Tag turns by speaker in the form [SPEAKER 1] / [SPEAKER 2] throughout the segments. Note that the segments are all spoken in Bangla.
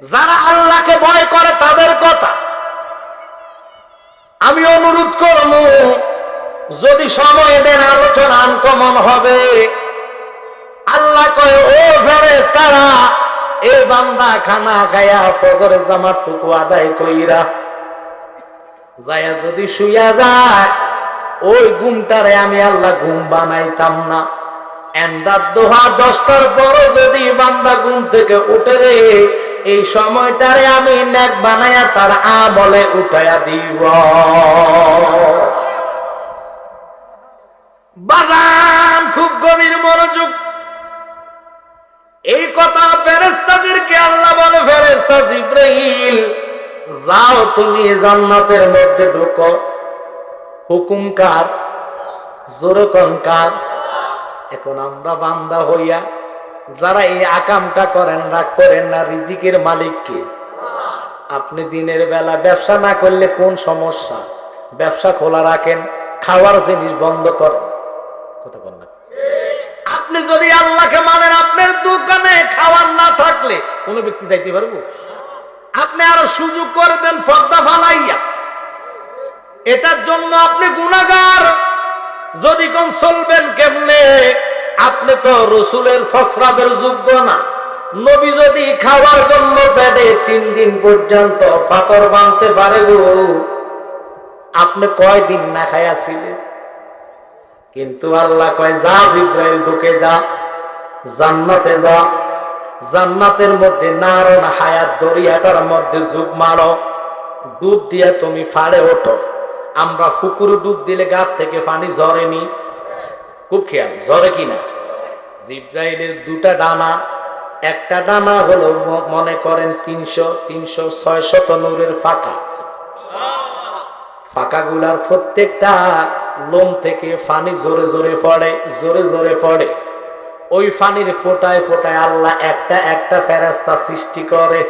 [SPEAKER 1] যারা আল্লাহকে ভয় করে তাদের কথা আমি অনুরোধ করব, যদি সময় দেন আলোচনা আনকমন হবে। আল্লাহ কয়, ও ফেরেশতারা, এই বান্দা খানা খায়া ফজরের জামাতটুকু আদায় কইরা যায়া যদি শুইয়া যায়, ওই ঘুমটারে আমি আল্লাহ ঘুম বানাইতাম না। এন্দার দোহা 10টার পর যদি বান্দা ঘুম থেকে উঠে রে, এই সময়টারে আমি নেক বানায়া তার আমলে উঠাইয়া দিব। বাজান খুব গভীর মনোযোগ। এই কথা ফেরেশতাদেরকে আল্লাহ বলে, ফেরেশতা জিবরাইল, যাও তুমি জান্নাতের মধ্যে ঢুকো। হুকুম কার? জোরে কোন কার? এখন আমরা বান্দা হইয়া যারা এই আকামটা করেন, রাগ করেন না, রিজিকের মালিক কে? আপনি দিনের বেলা ব্যবসা না করলে কোন সমস্যা? ব্যবসা খোলা রাখেন, খাওয়ার জিনিস বন্ধ করেন। কথা বল না। আপনি যদি আল্লাহকে মানেন, আপনার দোকানে খাওয়ার না থাকলে কোন ব্যক্তি যাইতে পারবো? আপনি আরো সুযোগ করে দেন পর্দা ফালাইয়া। এটার জন্য আপনি গুনাহগার। যদি কোন চলবেন কেমনে? আপনি তো রসুলের ফসরাবের যোগ্য না। নবী যদি খাওয়ার জন্য পেটে 3 দিন পর্যন্ত পাথর বাঁধতে পারে গো, আপনি কয়দিন না খাইয়াছিলেন? কিন্তু আল্লাহ কয়, যা জিবরাইল ঢুকে যা, জান্নাতে যা, জান্নাতের মধ্যে নারন হায়াত দরিয়াটার মধ্যে যুগ মারো, ডুব দিয়ে তুমি ফাড়ে ওঠো। আমরা পুকুরে ডুব দিলে গাছ থেকে পানি ঝরেনি? খুব খেয়াল, ঝরে কিনা? জিবরাইলের 2টা ডানা, একটা ডানা হলো মনে করেন 300-600 নূরের ফাঁকা আছে। ফাঁকাগুলার প্রত্যেকটা লোম থেকে পানি জোরে জোরে পড়ে, জোরে জোরে পড়ে। ওই পানির ফোঁটায় ফোঁটায় আল্লাহ একটা একটা ফেরেশতা সৃষ্টি করে।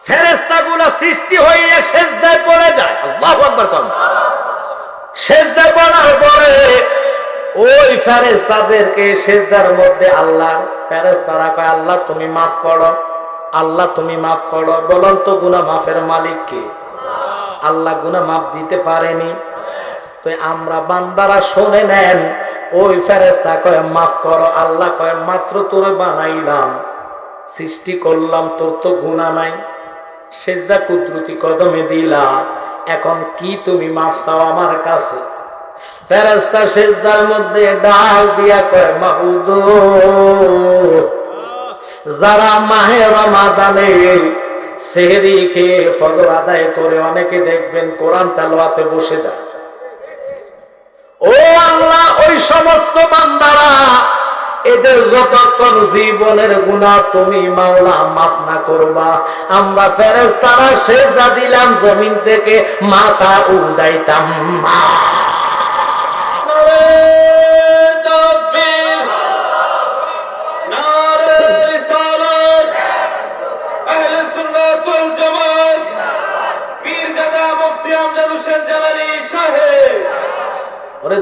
[SPEAKER 1] ফেরেশতাগুলো সৃষ্টি হয়ে সিজদায় পড়ে যায়। আল্লাহু আকবার। সিজদায় পড়ার পরে ওই ফেরেশতাদেরকে সিজদার মধ্যে আল্লাহ ফেরেশতারা কয়, আল্লাহ তুমি মাফ করো, আল্লাহ তুমি মাফ করো। বলুন তো গুনাহ মাফের মালিক কে? আল্লাহ গুনাহ মাফ দিতে পারেনি? তো আমরা বান্দারা শুনে নেন, ওই ফেরেশতা কয় মাফ করো, আল্লাহ কয় মাত্র তোরে বানাইলাম, সৃষ্টি করলাম, তোর তো গুনাহ নাই, সিজদা কুদরতি কদমে দিলা, এখন কি তুমি মাফ চাও আমার কাছে? ফেরেশতা সিজদার মধ্যে ডাল দিয়া কয়, মাবুদ, যারা মাহে রমাদানে সেহরি খেয়ে ফজর আদায় করে, অনেকে দেখবেন কোরআন তেলাওয়াতে বসে যায়। ও আল্লাহ, ওই সমস্ত বান্দারা, এদের যতক্ষণ জীবনের গুনাহ তুমি মাওলা মাফ না করবা, আমরা ফেরেশতারা সিজদা দিলাম জমিন থেকে মাথা উঠাইতাম না।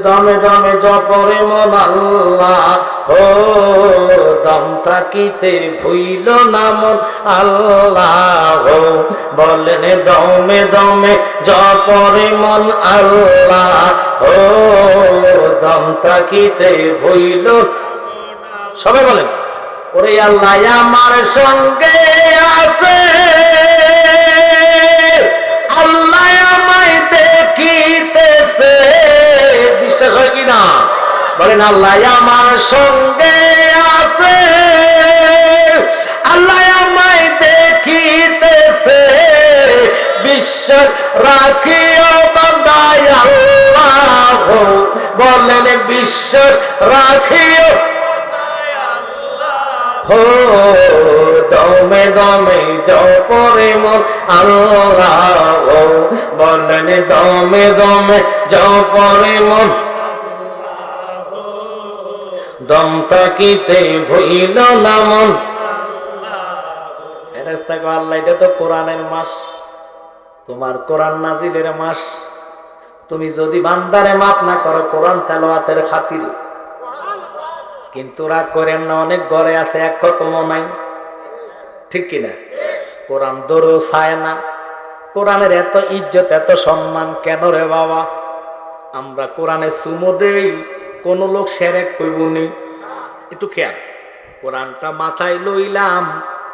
[SPEAKER 1] দমে দমে জপরে মন আল্লাহ, ও দম থাকিতে ভুইল না মন আল্লাহ, বলেন দমে দমে জপরে মন আল্লাহ, ও দম থাকিতে ভুইল। সবাই বলেন, ওরে আল্লাহ আমার সঙ্গে আছে, আল্লাহ আমায় দেখিতেছে। বিশ্বাস হয় কিনা? বলেন, আল্লাহ আমার সঙ্গে আছে, আল্লাহ আমায় দেখিতেছে, বিশ্বাস রাখিও বান্দায় আল্লাহ, বলেন বিশ্বাস রাখিও। হো দমে দমে জপরে মন আল্লাহ, বলেন দমে দমে জপরে মন, দম থাকিতে ভুইল না মন। ফেরেশতা কয়, আল্লাহ এটা তো কোরআনের মাস, তোমার কোরআন নাজিলের মাস, তুমি যদি বান্দারে মাফ না করো কোরআন তেলাওয়াতের খাতিরে। কিন্তু রাগ করেন না, অনেক ঘরে আছে এক খতমও নাই। ঠিক কিনা? কোরআন দরও চায় না। কোরআনের এত ইজ্জত এত সম্মান কেন রে বাবা? আমরা কোরআনে চুমো দেই, কোন লোক সেরেক কইবনি। একটু খেয়াল, কোরআনটা মাথায় লইলাম,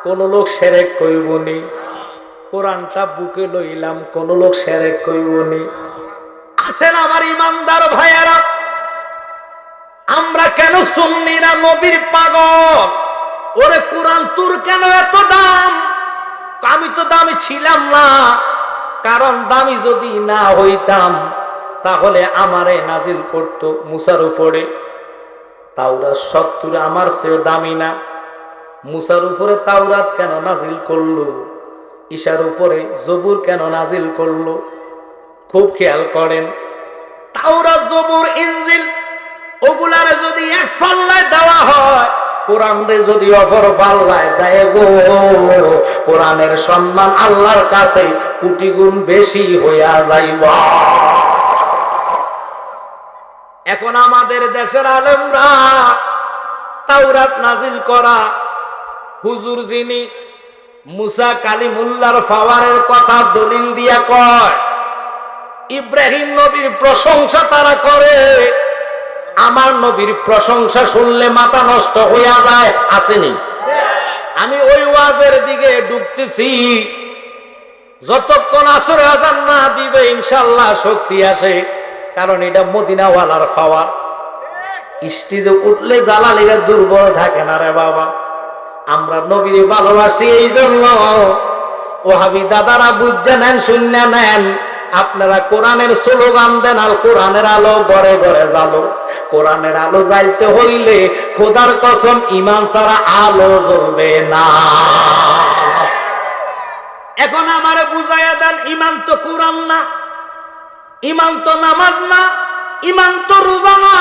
[SPEAKER 1] কোন লোক সেরেক কইবনি। কোরআনটা বুকে লইলাম, কোন লোক সেরেক কইবনি। আসেন আমার ইমানদার ভাইয়ারা, আমরা কেন সুন্নিরা নবীর পাগল? ওরে কোরআন তোর কেন এত দাম? আমি তো দামি ছিলাম না, কারণ দামি যদি না হইতাম তাহলে আমারে নাজিল করতো মুসার উপরে। তাওরাত 70 আমার চেয়ে দামি না? মুসার উপরে তাওরাত কেন নাজিল করলো? ঈসার উপরে জবুর কেন নাজিল করলো? খুব খেয়াল করেন, তাওরাত জবুর ইনজিল ওগুলারে যদি এক পাল্লায় দেওয়া হয়, কোরআনে যদি অপর পাল্লায় দেয় গো, কোরআনের সম্মান আল্লাহর কাছে কোটি গুণ বেশি হইয়া যাইব। এখন আমাদের দেশের আলেমরা তাওরাত নাজিল করা হুজুর যিনি মুসা কালিমুল্লাহর পাওয়ারের কথা দলিল দিয়া কয়, ইব্রাহিম নবীর প্রশংসা তারা করে। আমার নবীর প্রশংসা শুনলে মাথা নষ্ট হইয়া যায়, আসেনি? আমি ওই ওয়াজের দিকে ঢুকতেছি, যতক্ষণ আসরে আযান না দিবে ইনশাআল্লাহ শক্তি আসে, কারণ এটা মদিনাওয়ালার পাওয়ার। স্টেজে উঠলে জালালিরা দুর্বল থাকে না রে বাবা। আমরা নবীর ভালোবাসি, এই জন্য ওহাবি দাদারা বুঝে নেন, শূন্য নেন, আপনারা কোরআনের স্লোগান দেন, আর কোরআনের আলো ঘরে ঘরে জ্বালো। কোরআনের আলো জ্বালতে হইলে খোদার কসম ঈমান ছাড়া আলো জ্বলবে না। এখন আমারে বুঝাইয়া দেন, ঈমান তো কোরআন না, ঈমান তো নামাজ না, ঈমান তো রোজা না।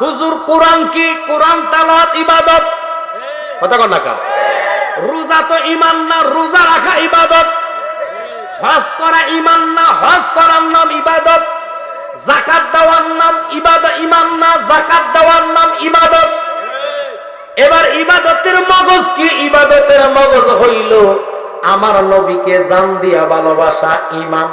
[SPEAKER 1] হুজুর কোরআন কি? কোরআন তেলাওয়াত ইবাদত, কথা কন না কা? রোজা তো ঈমান না, রোজা রাখা ইবাদত। হজ করা ঈমান না, হজ করার নাম ইবাদত। যাকাত দেওয়ার নাম ইবাদত, ঈমান না, যাকাত দেওয়ার নাম ইবাদত। এবার ইবাদতের মগজ কি? ইবাদতের মগজ হইল আমার নবীকে জান দিয়া ভালোবাসা, ঈমান।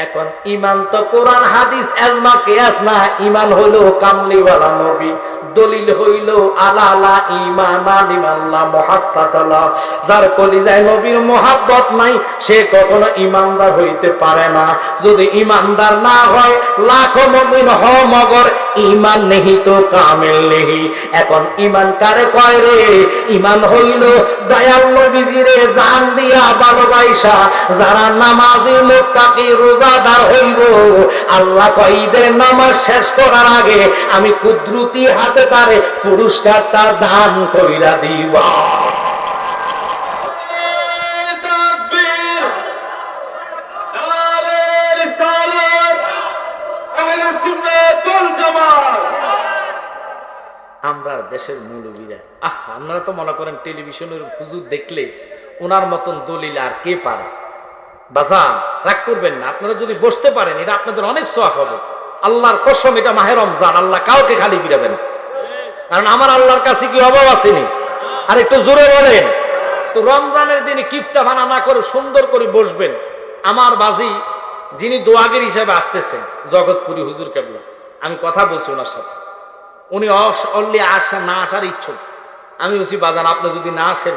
[SPEAKER 1] এখন ঈমান তো কোরআন হাদিস এজমা কিয়াস না, ঈমান হইল কামলিওয়ালা নবী। দলিল হইল আলা লা ঈমানা লিমাল্লাহ মুহাব্বাতাল্লাহ। যার কলিজায় নবীর মুহাব্বত নাই সে কখনো ঈমানদার হইতে পারে না। যদি ঈমানদার না হয় লাখো মুমিন হ মগর ঈমান নেহি তো কামিল নেহি। এখন ঈমান কারে কয় রে? ঈমান হইল দয়াল নবীজিরে জান দিয়া ভালোবাসা যারা নামাজি মুত্তাকি রোজাদার হইব। আল্লাহ কয় ঈদের নামাজ শেষ করার আগে আমি কুদরতি হাতে তারে পুরস্কারটা দান কইরা দিব। আমরা দেশের মুরব্বীরা, আপনারা তো মনে করেন টেলিভিশনের হুজুর দেখলে ওনার মতন দলিল আর কে পারে? বাজান রাগ করবেন না, আপনারা যদি বসতে পারেন এটা আপনাদের অনেক সওয়াব হবে। আল্লাহর কসম, এটা মাহে রমজান, আল্লাহ কাউকে খালি ফিরাবে না। কারণ আমার আল্লাহর কাছে কি অভাব আসেনি? আর একটু জোরে বলেন তো। রমজানের দিনে কিফটা ভানা না করে সুন্দর করে বসবেন। আমার বাজি যিনি দোয়াগের হিসাবে আসতেছেন জগৎপুরি হুজুর কেবলা, আমি কথা বলছি ওনার সাথে। উনি অনলি না আসার ইচ্ছুক। আমি বলছি বাজান আপনি যদি না আসেন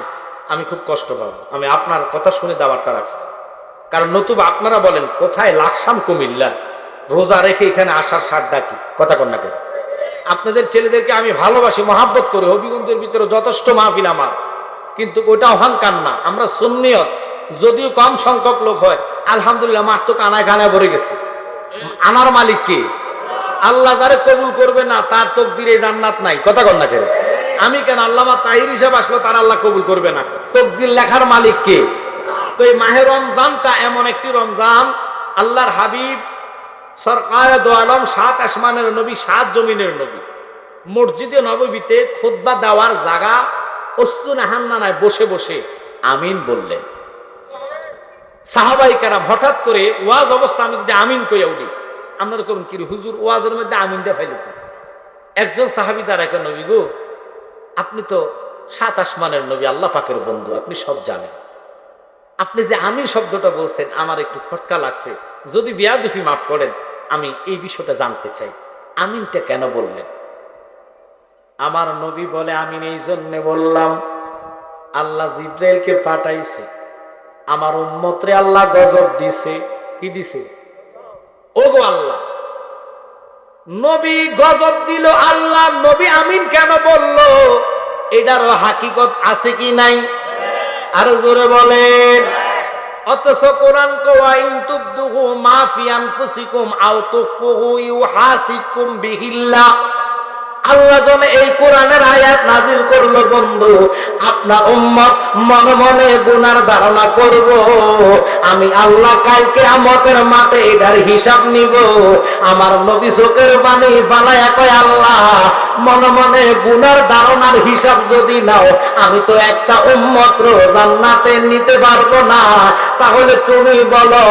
[SPEAKER 1] আমি খুব কষ্ট পাবো। আমি আপনার কথা শুনে দাওয়াতটা রাখছি। কারণ নতুবা আপনারা বলেন কোথায় লাকসাম কুমিল্লা, রোজা রেখে এখানে আসার সারটা কি? কথা কন না কেন? আপনাদের ছেলেদেরকে আমি ভালোবাসি, মহাব্বত করি। হবিগঞ্জের ভিতরে যথেষ্ট মাহফিল আমার, কিন্তু ওটা অহংকার না। আমরা সুন্নিয়ত, যদিও কম সংখ্যক লোক হয় আলহামদুলিল্লাহ, মাঠ তো কানায় কানায় ভরে গেছে। আনার মালিক কে? আল্লাহ যারে কবুল করবে না তার তকদিরে জান্নাত নাই। কথা কন না কেন? আমি কেন আল্লামা তাহির হিসাব আসলো তার আল্লাহ কবুল করবে না? তকদির লেখার মালিক কে? তো এই মাহে রমজানটা এমন একটি রমজান, আল্লাহর হাবিব সরকারে দো আলম, 7 আসমানের নবী, 7 জমিনের নবী, মসজিদে নববীতে খুতবা দেওয়ার জায়গা অস্তুনে হান্নানায় বসে বসে আমিন বললেন। সাহাবাই কেরাম হঠাৎ করে ওয়াজ অবস্থা আমি যদি আমিন কইয়া উঠি, আপনারা করুন কি হুজুর ওয়াজের মধ্যে আমিনটা ফাইল। একজন সাহাবী তার একটা, নবী গো আপনি তো সাত আসমানের নবী, আল্লাহ পাকের বন্ধু, আপনি সব জানেন। আপনি যে আমিন শব্দটা বলছেন আমার একটু খটকা লাগছে, যদি বেয়াদবি মাফ করেন, আমি এই বিষয়টা জানতে চাই, আমিনটা কেন বললেন? আমার নবী বলে, আমিন এই জন্য বললাম, আল্লাহ জিব্রাইলকে পাঠাইছে, আমার উম্মতরে আল্লাহ গজব দিছে। কি দিছে? ওগো আল্লাহ, নবী গজব দিল, আল্লাহ নবী আমিন কেন বলল? এটারও হাকিকত আছে কি নাই? আরো জোরে বলেন। অথচ কোরআন কওয়াইন তুবদুহু মা ফি আনফুসিকুম আও তুফুহু ইউহাসিকুম বিহিল্লাহ। আল্লাহ যেন এই কোরআনের আয়াত নাজিল করলো, বন্ধু আপনার উম্মত মনে মনে গুনার ধারণা করব, আমি আল্লাহ কাল কিয়ামতের মাঠে এটার হিসাব নিব। আমার নবী চোখের পানি ফালায়া কয়, আল্লাহ মনে মনে গুনার ধারণার হিসাব যদি নাও, আমি তো একটা উম্মত জান্নাতে নিতে পারবো না। তাহলে তুমি বলো,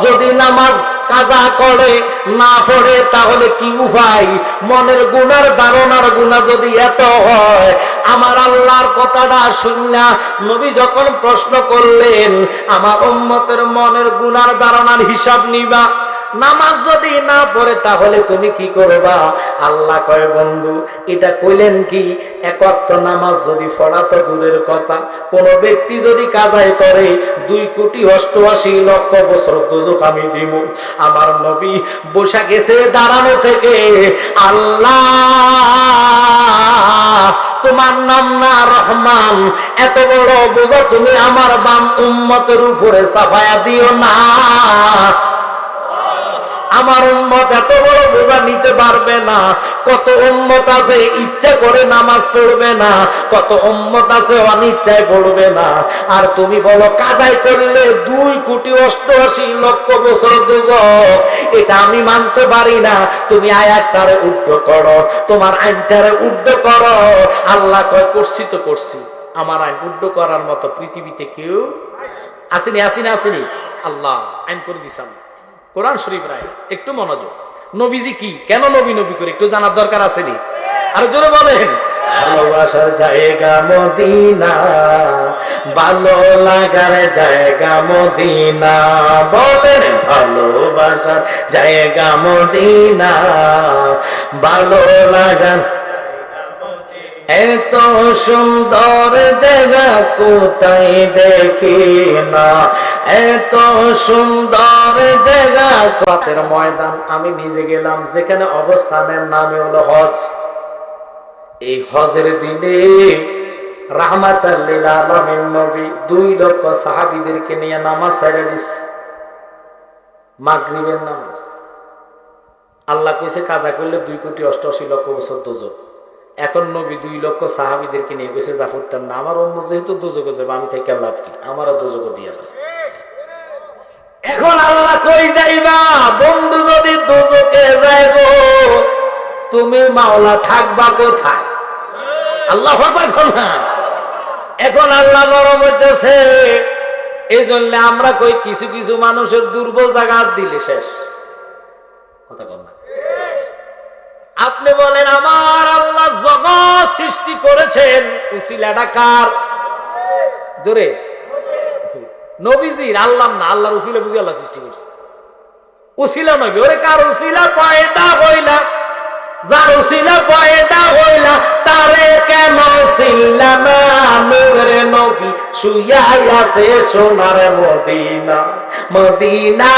[SPEAKER 1] যদি নামাজ কাজা করে না পড়ে তাহলে কি উপায়? মনের গুনার ধারণার গুনাহ যদি এত হয়, আমার আল্লাহর কথাটা শুননা নবী যখন প্রশ্ন করলেন, আমার উম্মতের মনের গুনার ধারণার হিসাব নিবা, নামাজ যদি না পড়ে তাহলে তুমি কি করবা? আল্লাহ কয়, বন্ধু এটা কইলেন কি, এক ওয়াক্ত নামাজ যদি পড়া তো দূরের কথা, কোন ব্যক্তি যদি কাজাই করে 2,88,00,000 বছর দোজখ আমি দিব। আমার নবী বসা গেছে দাঁড়ানো থেকে, আল্লাহ তোমার নাম না রহমান, এত বড় বোঝা তুমি আমার বাম উম্মতের উপরে চাপায়া দিও না। আমার উম্মত এত বড় বোঝা নিতে পারবে না। কত উম্মত আছে ইচ্ছা করে নামাজ পড়বে না, কত উম্মত আছে অনিচ্ছায় পড়বে না। আর তুমি বলো কাজাই করলে 2,88,00,000 বছর দোজখ, এটা আমি মানতে পারি না। তুমি আয়াতটারে উদ্ধ করো, তোমার আইনটারে উদ্ধ করো। আল্লাহ কয়, করছি তো করছি, আমার আইন উদ্ধ করার মতো পৃথিবীতে কেউ আসেনি, আসেনি, আসেনি। আল্লাহ আইন করে দিছাম কোরআন শরীফ রায়। একটু মনোযোগ, নবীজি কি কেন নবী নবী করে একটু জানার দরকার আছেনি? আর জোরে বলেন। ভালোবাসার জায়গা মদিনা, ভালো লাগার জায়গা মদিনা, বলেন ভালোবাসার জায়গা মদিনা, ভালো লাগার এত সুন্দর জায়গা কোথায় দেখি না, এত সুন্দর জায়গা। কাছের ময়দান আমি নিজে গেলাম, যেখানে অবস্থানের নামে হলো হজ। এই হজের দিনে রাহমাতাল লিল আলামিন নবী 2 লক্ষ সাহাবীদেরকে নিয়ে নামাজ ছেড়ে দিচ্ছে, মাগরিবের নামাজ। আল্লাহ কইছে কাজা করলে 2,88,00,000 বছর দোজখ। এখন নবী 2 লক্ষ সাহাবীদেরকে নিয়ে কইছে, জাফরতার না, আমার উম্মত যেহেতু দোজখে যাবে, আমি থেকে লাভ কি, আমারও দোজখ দিয়ে দাও। এখন আল্লাহ কই যাইবা? বন্ধু যদি দোজখে যাইব, তুমি মাওলা থাকবা কোথায়? আল্লাহ পাক না। এখন আল্লাহ নরম হইতেছে, এই জন্য আমরা কই কিছু কিছু মানুষের দুর্বল জায়গা দিলে শেষ। কথা কম না। আপনি বলেন আমার আল্লাহ জগৎ সৃষ্টি করেছেন, উসিলাটা কার? জোরে নবীজির। আল্লাহ না, আল্লাহর উসিলা বুঝি আল্লাহ সৃষ্টি করছে, উসিলা নবী। ওরে কার উসিলা পয়দা হইলা, যার উসিলা পয়দা হইলা, তারে কেন ছিলা না? নূরে নবী শুইয়া আছে সোনার মদিনা, মদিনা,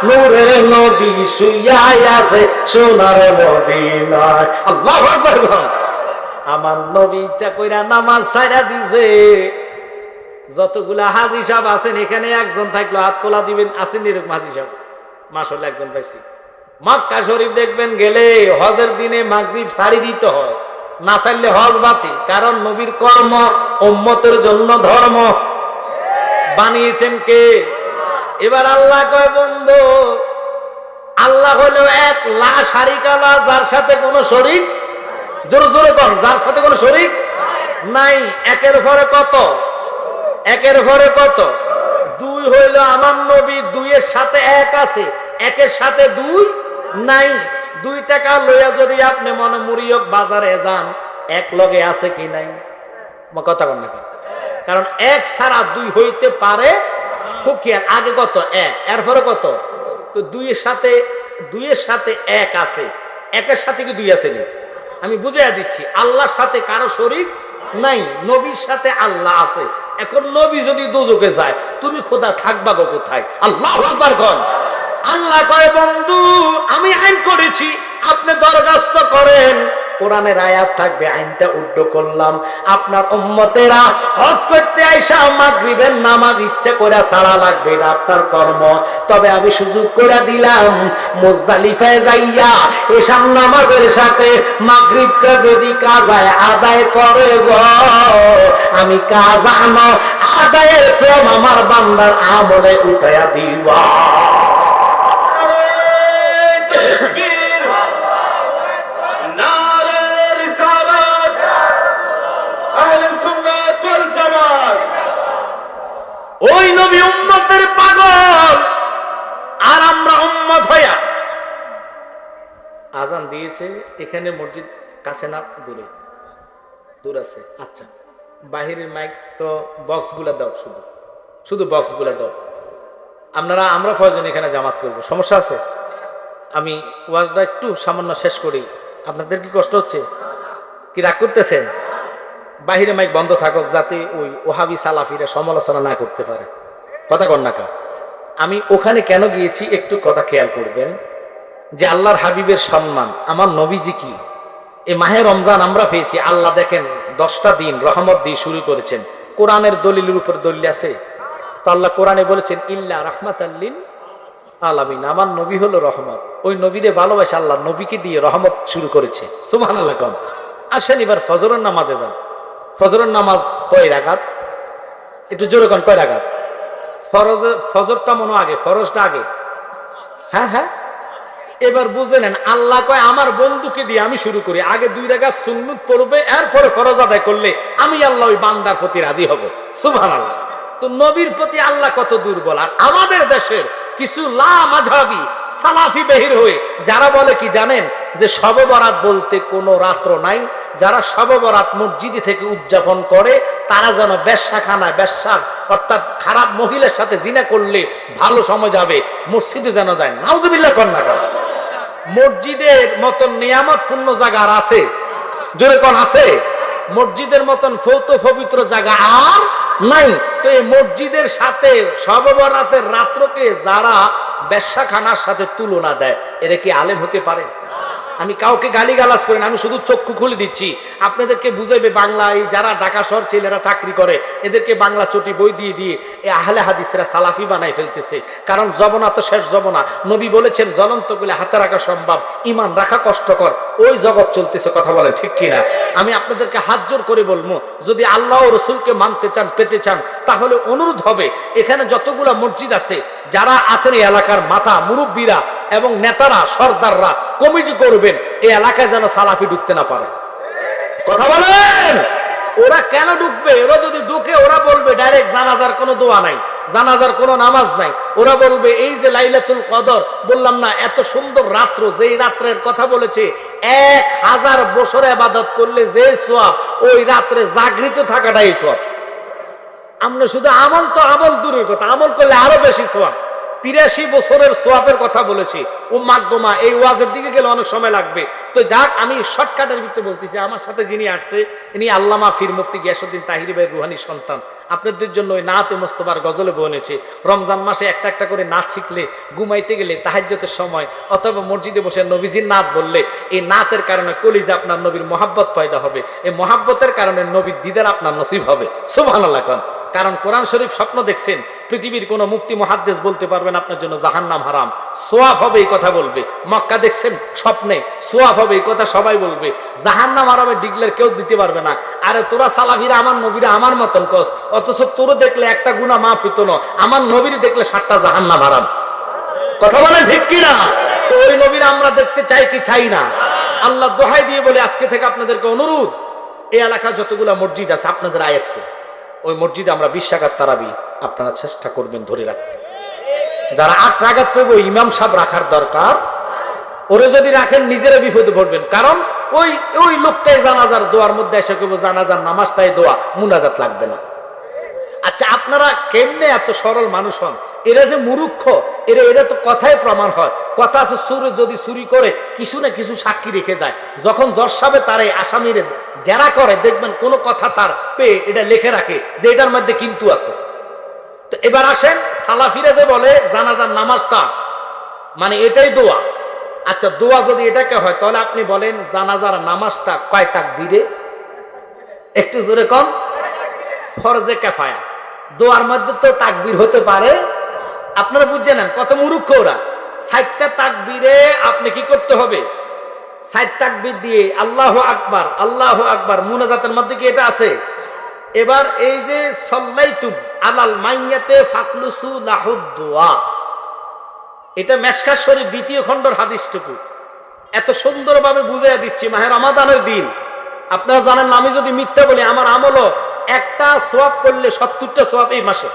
[SPEAKER 1] নূরের নবী শুইয়া আছে সোনার মদিনা। আল্লাহু আকবার। আমার নবী ইচ্ছা কইরা নামাজ ছাইরা দিছে। যতগুলা হাজী সাহেব আছেন এখানে একজন থাকলো হাত তোলা দিবেন, আছেন এরকম হাজী সাহেব? মাশাআল্লাহ একজন পাইছি। মক্কা শরীফ দেখবেন গেলে হজের দিনে মাগরিব সারি দিতে হয়, না চাইলে হজ বাতিল। কারণ নবীর কর্ম উম্মতের জন্য ধর্ম বানিয়েছেন কে? এবার আল্লাহ কয়, বন্ধু আল্লাহ হলো এক, লা শারিকা লাহু, যার সাথে কোনো শরীক, জোরে জোরে কর, যার সাথে কোনো শরীক নাই। একের পরে কত? একের পরে কত? 2 হইল আমার নবী, 2 এর সাথে 1 আছে, 1 এর সাথে 2 নাই। 2 টাকা লইয়া যদি আপনি মনে মুরিয়ক বাজারে যান, এক লগে আছে কি নাই? কথা কন না, কারণ এক ছাড়া দুই হইতে পারে। খুব খেয়াল, আগে কত? এক, এরপরে কত? তো দুইয়ের সাথে এক আছে, একের সাথে কি দুই আছে? আমি বুঝাইয়া দিচ্ছি, আল্লাহর সাথে কারো শরীক নাই, নবীর সাথে আল্লাহ আছে। এখন নবী যদি দোজখে যায়, তুমি খোদা থাকবা গো কোথায়? আল্লাহু আকবার কোন। আল্লাহ কয়, বন্ধু আমি আইন করেছি, আপনি দরখাস্ত করেন, কোরআনের আয়াত থাকবে, আইনটা উদ্ধ করলাম। আপনার উম্মতেরা হজ করতে আইসা মাগরিবের নামাজ ইচ্ছা করে ছাড়া লাগবে না, আপনার কর্ম। তবে আমি সুযোগ করে দিলাম, মুজদালিফায় যাইয়া এশার নামাজের সাথে মাগরিবটা যদি কাজায় আদায় করে গো, আমি কাজানো আদায়ের সব আমার বান্দার আমলে উঠাইয়া দিব। ওই নবী উম্মতের পাগল, আর আমরা উম্মত হইয়া। আজান দিয়েছে, এখানে মসজিদ কাছে না দূরে? দূর আছে। আচ্ছা, বাহিরের মাইক তো বক্স গুলা দাও, শুধু বক্স গুলা দাও। আমরা প্রয়োজন এখানে জামাত করব, সমস্যা আছে? আমি ওয়াজটা একটু সামান্য শেষ করি। আপনাদের কি কষ্ট হচ্ছে? কি রাগ করতেছেন? বাহিরে মাইক বন্ধ থাকুক, যাতে ওই ওহাবি সালাফিরা সমালোচনা না করতে পারে। কথা কন না কা? আমি ওখানে কেন গিয়েছি একটু কথা খেয়াল করবেন, যে আল্লাহর হাবিবের সম্মান, আমার নবীজি কি এই মাহে রমজান আমরা পেয়েছি। আল্লাহ দেখেন 10টা দিন রহমত দিয়ে শুরু করেছেন। কোরআনের দলিলের উপর দলিল আছে তো আল্লাহ কোরআনে বলেছেন, ইল্লা রাহমাতাল লিল আলামিন, আমার নবী হলো রহমত। ওই নবীরে ভালোবাসে আল্লাহ নবীকে দিয়ে রহমত শুরু করেছে। সুবহানাল্লাহ কোন। আসেন এবার ফজরের নামাজে যান। ফজরের নামাজ কয় রাকাত? একটু জোরে কোন, কয় রাকাত? ফজরটা মনে আগে, ফরজটা আগে। হ্যাঁ হ্যাঁ, এবার বুঝে নেন, আল্লাহ কয় আমার বন্ধুকে দিয়ে আমি শুরু করি, আগে 2 রাকাত সুন্নত পড়বে, এরপরে ফরজ আদায় করলে আমি আল্লাহ ওই বান্দার প্রতি রাজি হব। সুবহানাল্লাহ। তো নবীর প্রতি আল্লাহ কত দুর্বল। আর আমাদের দেশের কিছু লা মাযহাবি সালাফি বেহির হয়ে যারা বলে কি জানেন, যে শবে বরাত বলতে কোনো রাত্র নাই, যারা শবে বরাত মসজিদে থেকে উদযাপন করে তারা যেন বেশ্যাখানায়, বেশ্যার অর্থাৎ খারাপ মহিলার সাথে জিনা করলে ভালো সময় যাবে, মসজিদে যেন যায়। নাউজুবিল্লাহ কন না কন। মসজিদের মতন নিয়ামতপূর্ণ জায়গা আর আছে? জোরে কোন আছে? মসজিদের মতন ফৌত পবিত্র জায়গা আর নাই। তো এই মসজিদের সাথে শবে বরাতের রাত্রকে যারা বেশ্যাখানার সাথে তুলনা দেয়, এরা কি আলেম হতে পারে? আমি কাউকে গালিগালাজ করি না, আমি শুধু চক্ষু খুলে দিচ্ছি আপনাদেরকে বুঝাইবে। বাংলা এই যারা ঢাকা শহর ছেলেরা চাকরি করে, এদেরকে বাংলা চটি বই দিয়ে দিয়ে এই আহলে হাদিসরা সালাফি বানাই ফেলতেছে। কারণ জবনা তো শেষ জবনা। নবী বলেছেন জ্বলন্ত গুলে হাতে রাখা সম্ভব, ইমান রাখা কষ্টকর। ওই জগৎ চলতেছে, কথা বলেন ঠিক কিনা? আমি আপনাদেরকে হাত জোর করে বলবো, যদি আল্লাহ ও রসুলকে মানতে চান, পেতে চান, তাহলে অনুরোধ হবে, এখানে যতগুলা মসজিদ আছে, যারা আছেন এই এলাকার মাথা মুরব্বীরা এবং নেতারা, সর্দাররা কমিটি করবেন, এই এলাকায় যেন সালাফি ঢুকতে না পারে। কথা বলেন। ওরা কেন ঢুকবে? ওরা যদি ঢুকে, ওরা বলবে ডাইরেক্ট জানাজার কোনো দোয়া নাই, জানাজার কোনো নামাজ নাই। ওরা বলবে এই যে লাইলাতুল কদর বললাম না, এত সুন্দর রাত্র, যেই রাত্রের কথা বলেছে 1000 বছর ইবাদত করলে যে সওয়াব, ওই রাত্রে জাগৃত থাকাটাই সওয়াব। আমরা শুধু আমল, তো আমল দূরের কথা, আমল করলে আরো বেশি সওয়াব। 83 বছরের সোয়াবের কথা বলেছি। ও মাগদমা, এই ওয়াজের দিকে গেলে অনেক সময় লাগবে। তো যাক, আমি শর্টকাটের ভিতরে বলতেছি। আমার সাথে যিনি আসছে, ইনি আল্লামা ফির মুফতি গিয়াসউদ্দিন তাহিরি ভাই রুহানি সন্তান। আপনাদের জন্য ওই নাতে মোস্তফার গজলে বনেছে। রমজান মাসে একটা একটা করে নাচ শিখলে, ঘুমাইতে গেলে, তাহাজ্জুদের সময় অথবা মসজিদে বসে নবীজির নাত বললে, এই নাতের কারণে কলিজা আপনার নবীর মহাব্বত পয়দা হবে। এই মহাব্বতের কারণে নবীর দিদার আপনার নসিব হবে। সুবহানাল্লাহ। কারণ কোরআন শরীফ স্বপ্ন দেখছেন, পৃথিবীর কোন মুফতি মুহাদ্দিস বলতে পারবেন আপনার জন্য জাহান্নাম হারাম, সোয়াব হবে এই কথা বলবে। মক্কা দেখছেন স্বপ্নে, সোয়াব হবে এই কথা সবাই বলবে। জাহান্নাম হারামের ডিক্লেয়ার কেউ দিতে পারবে না। আরে তোরা সালাফিরা আমার নবীরা আমার মতন কস, অথচ তোর দেখলে একটা গুনাহ মাফ হইতো না, আমার নবীর দেখলে 7টা জাহান্নাম হারাম। কথা বলে ঠিক কিনা? তো ওই নবীর আমরা দেখতে চাই কি চাই না? আল্লাহ দোহাই দিয়ে বলে আজকে থেকে আপনাদেরকে অনুরোধ, এই এলাকা যতগুলা মসজিদ আছে আপনাদের আয়াত্তে, ওই মসজিদে আমরা 20 রাকাত তারাবি আপনারা চেষ্টা করবেন ধরে রাখতে। যারা 8 রাকাত পড়বে, ইমাম সাহেব রাখার দরকার। ওরে যদি রাখেন নিজেরা বিপদে পড়বেন। কারণ ওই ওই লোকটাই জানাজার দোয়ার মধ্যে এসে কেবল জানাজার নামাজটাই দোয়া, মুনাজাত লাগবে না। আচ্ছা, আপনারা কেমনে এত সরল মানুষ হন? এরা যে মূর্খ, এরা তো কথায় প্রমাণ হয়। কথা আছে, সুরে যদি চুরি করে কিছু না কিছু সাক্ষী রেখে যায়। যখন জজ সাহেব তার এই আসামির জেরা করে, দেখবেন কোনো কথা তার পেয়ে এটা লিখে রাখে যে এটার মধ্যে কিন্তু আছে। তো এবার আসেন, সালাফিরা যে বলে জানাজার নামাজটা মানে এটাই দোয়া। আচ্ছা, দোয়া যদি এটাকে হয়, তাহলে আপনি বলেন জানাজার নামাজটা কয় তাকবীরে? একটু জোরে কম। ফরজে কিফায়া। দোয়ার মধ্যে তো তাকবীর হতে পারে। আপনারা বুঝে নেন কত মূর্খ ওরা। ৬০টা তাকবীরে আপনি কি করতে হবে? ৬০ তাকবীর দিয়ে আল্লাহু আকবার, আল্লাহু আকবার। মুনাজাতের মধ্যে কি এটা আছে? এবার এই যে সাল্লাইতুম আলাল মাইয়াতে ফাকলুসু লাহুদ দোয়া, এটা মেশকাত শরীফ ২য় খণ্ডের হাদিসটুকু এত সুন্দরভাবে বুঝিয়ে দিচ্ছি। মাহে রমাদানের দিন আপনারা জানেন না, আমি যদি মিথ্যা বলি, আমার আমলও একটা সওয়াব করলে ৭০টা সওয়াব এই মাসে,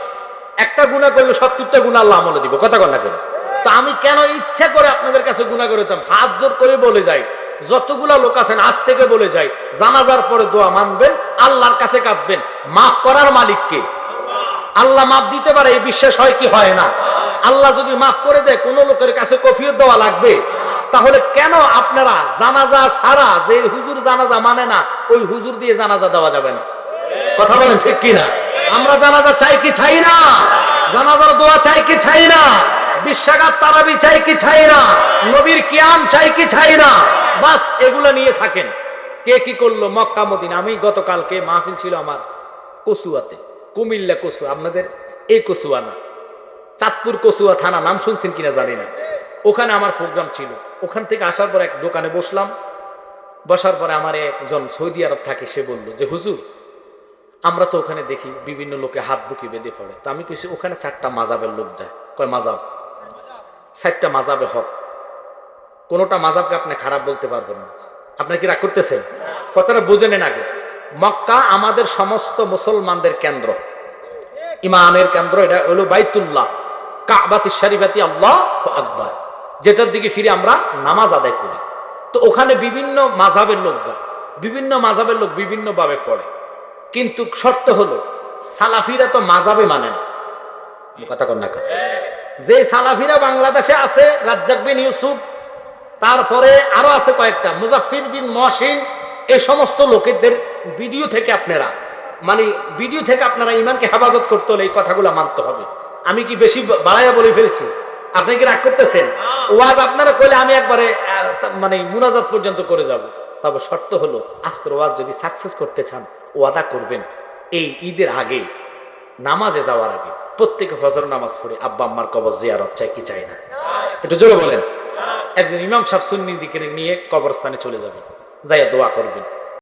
[SPEAKER 1] একটা গুনাহ করলে ৭০টা গুনাহ আল্লাহ আমলে দিব। কথা কন না কেন? তো আমি কেন ইচ্ছা করে আপনাদের কাছে গুনাহ করতাম? হাত জোর করে বলে যাই, যতগুলা লোক আছেন আজ থেকে বলে যাই, জানাজার পরে দোয়া মানবেন, আল্লাহর কাছে কাঁদবেন। মাফ করার মালিক কে? আল্লাহ মাফ দিতে পারে, এই বিশ্বাস হয় কি হয় না? আল্লাহ যদি মাফ করে দেয়, কোন লোকের কাছে কফিয়ত দেওয়া লাগবে? তাহলে কেন আপনারা জানাজা ছাড়া, যে হুজুর জানাজা মানে না, ওই হুজুর দিয়ে জানাজা দেওয়া যাবে না? কথা বলেন ঠিক কিনা? আমরা জানাজা চাই কি চাই না? জানাজার দোয়া চাই কি চাই না? বিশ্বাগাত তারাবি চাই কি চাই না? নবীর কিয়াম চাই কি চাই না? বাস এগুলো নিয়ে থাকেন। কে কি করলো মক্কা মদিনা। আমি গতকালকে মাহফিল ছিল আমার কচুয়াতে, কুমিল্লা কচুয়া, আপনাদের এই কচুয়া না, চাঁদপুর কচুয়া থানা, নাম শুনছেন কিনা জানি না। ওখানে আমার প্রোগ্রাম ছিল। ওখান থেকে আসার পর এক দোকানে বসলাম। বসার পরে আমার একজন সৌদি আরব থাকে, সে বললো যে হুজুর, আমরা তো ওখানে দেখি বিভিন্ন লোকে হাত বুকি বেঁধে পড়ে। তো আমি কইছি ওখানে 4টা মাজাবের লোক যায়। কয় মাজাব? 4টা মাজাবে হক। কোনোটা মাজাবকে আপনি খারাপ বলতে পারবেন না। আপনার কি রাগ করতেছেন? কথাটা বুঝে নেন আগে। মক্কা আমাদের সমস্ত মুসলমানদের কেন্দ্র, ইমানের কেন্দ্র। এটা হলো বাইতুল্লাহ, কাবাতুশ শরীফাতি আল্লাহু আকবার, যেটার দিকে ফিরে আমরা নামাজ আদায় করি। তো ওখানে বিভিন্ন মাযহাবের লোক যায়, বিভিন্ন মাযহাবের লোক বিভিন্ন ভাবে পড়ে। কিন্তু শর্ত হলো সালাফিরা তো মাযহাবে মানে না। কথা কন না? যে সালাফিরা বাংলাদেশে আছে, রাজ্জাক বিন ইউসুফ, তারপরে আরো আছে কয়েকটা, মুজাফফির বিন মহসিন, এই সমস্ত লোকেদের ভিডিও থেকে আপনারা ইমানকে হেফাজত করতে হলে এই কথাগুলো মানতে হবে। আমি কি বেশি বাড়াইয়া বলে ফেলছি? আপনি কি রাগ করতেছেন? ওয়াজ আপনারা কইলে আমি একবারে মুনাজাত পর্যন্ত করে যাব। তবে শর্ত হলো আজকের ওয়াজ যদি সাকসেস করতে চান, ওয়াদা করবেন এই ঈদের আগে, নামাজে যাওয়ার আগে প্রত্যেকে ফজর নামাজ পড়ে আব্বা আম্মার কবর জিয়ারত চাই কি চাই না? একটু জোরে বলেন। একজন ইমাম সাহেব সুন্নি দিকে নিয়ে কবরস্থানে চলে যাবেন, যাইয়া দোয়া করবেন।